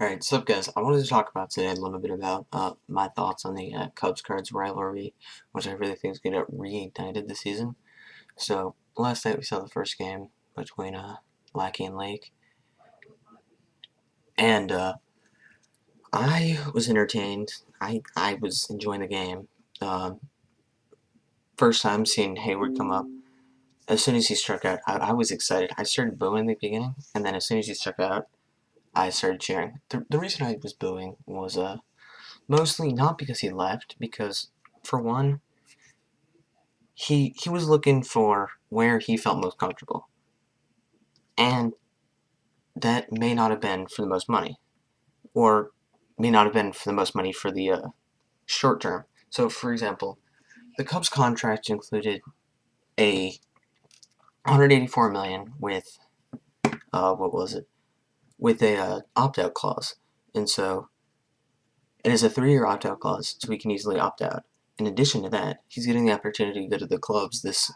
Alright, so guys, I wanted to talk about today a little bit about my thoughts on the Cubs Cards rivalry, which I really think is going to get reignited this season. So, last night we saw the first game between Lackey and Lake, and I was entertained. I was enjoying the game. Um, First time seeing Heyward come up. As soon as he struck out, I was excited. I started booing in the beginning, and then as soon as he struck out, I started cheering. The reason I was booing was mostly not because he left, because for one, he was looking for where he felt most comfortable, and that may not have been for the most money, or may not have been for the most money for the short term. So, for example, the Cubs contract included a 184 million with what was it? With a opt out clause, and so it is a 3-year opt out clause, so he can easily opt out. In addition to that, he's getting the opportunity to go to the Cubs, this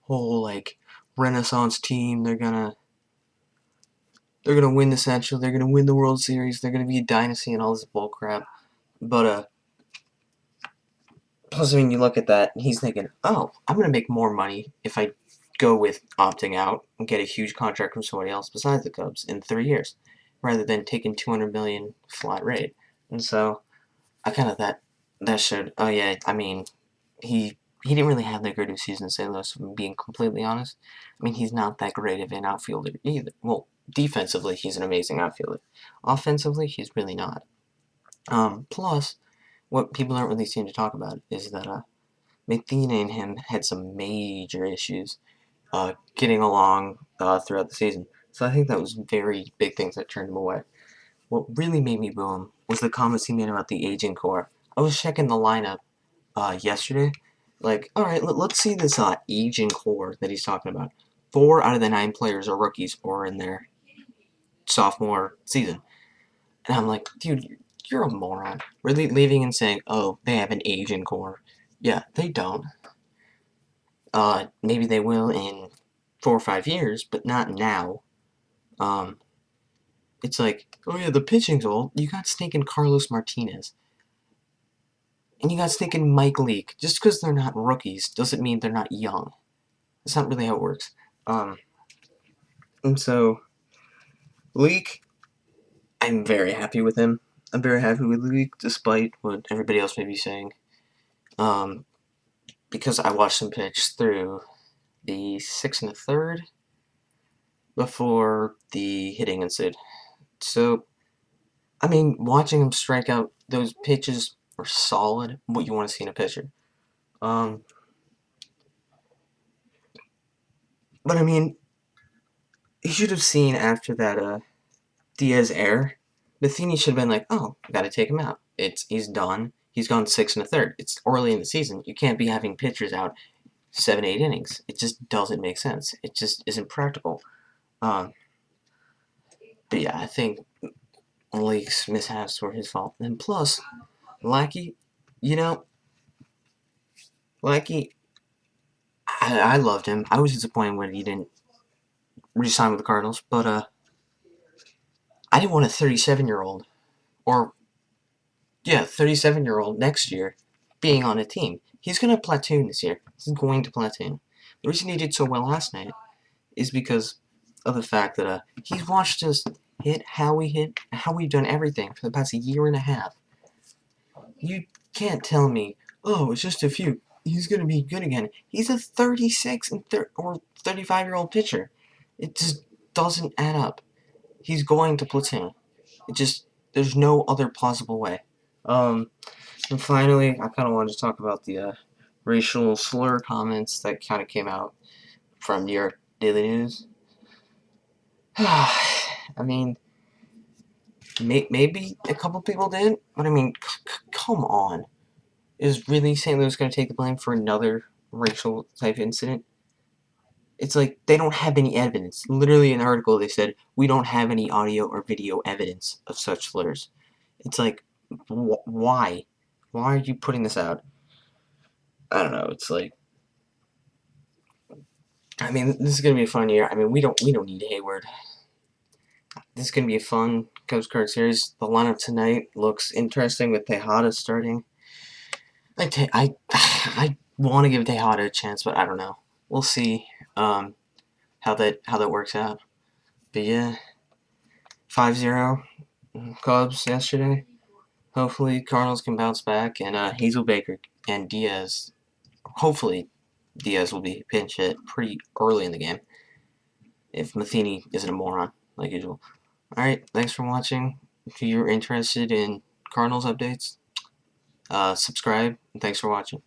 whole like Renaissance team. They're gonna win the Central. They're gonna win the World Series. They're gonna be a dynasty and all this bull crap. But plus, I mean, you look at that, and he's thinking, "Oh, I'm gonna make more money if I go with opting out and get a huge contract from somebody else besides the Cubs in 3 years, rather than taking 200 million flat rate." And so I kind of that showed. Oh yeah, I mean, he didn't really have that great of a season in St. Louis. If I'm being completely honest, I mean, he's not that great of an outfielder either. Well, defensively, he's an amazing outfielder. Offensively, he's really not. Plus, what people aren't really seem to talk about is that Matheny and him had some major issues getting along throughout the season. So I think that was very big things that turned him away. What really made me boo him was the comments he made about the aging core. I was checking the lineup yesterday. Like, all right, let's see this aging core that he's talking about. 4 out of the 9 players are rookies or in their sophomore season. And I'm like, dude, you're a moron. Really leaving and saying, oh, they have an aging core. Yeah, they don't. Maybe they will in 4 or 5 years, but not now. Um, it's like, oh yeah, the pitching's old. You got stinking Carlos Martinez. And you got stinking Mike Leake. Just because they're not rookies doesn't mean they're not young. That's not really how it works. Um, and so, Leake, I'm very happy with him. I'm very happy with Leake, despite what everybody else may be saying. Um, because I watched him pitch through the 6 and the 3rd before the hitting incident. So, I mean, watching him strike out, those pitches were solid, what you want to see in a pitcher. Um, but I mean, you should have seen after that Diaz error, Matheny should have been like, oh, gotta take him out. He's done. He's gone 6 and a third. It's early in the season. You can't be having pitchers out 7, 8 innings. It just doesn't make sense. It just isn't practical. Um, but yeah, I think Lake's mishaps were his fault. And plus, Lackey, you know, Lackey, I loved him. I was disappointed when he didn't re-sign with the Cardinals, but I didn't want a 37-year-old or yeah, 37-year-old next year being on a team. He's going to platoon this year. He's going to platoon. The reason he did so well last night is because of the fact that he's watched us hit, how we've done everything for the past year and a half. You can't tell me, oh, it's just a few. He's going to be good again. He's a 36 or 35-year-old pitcher. It just doesn't add up. He's going to platoon. There's no other plausible way. Um, and finally, I kind of wanted to talk about the racial slur comments that kind of came out from New York Daily News. I mean, maybe a couple people did, but I mean, come on. Is really St. Louis going to take the blame for another racial type incident? It's like they don't have any evidence. Literally, in the article, they said, we don't have any audio or video evidence of such slurs. It's like, why? Why are you putting this out? I don't know. It's like, this is gonna be a fun year. I mean, we don't need Heyward. This is gonna be a fun Cubs card series. The lineup tonight looks interesting with Tejada starting. I want to give Tejada a chance, but I don't know. We'll see how that works out. But yeah, 5-0 Cubs yesterday. Hopefully Cardinals can bounce back, and Hazelbaker and Diaz. Hopefully Diaz will be pinch hit pretty early in the game if Matheny isn't a moron like usual. All right, thanks for watching. If you're interested in Cardinals updates, subscribe, and thanks for watching.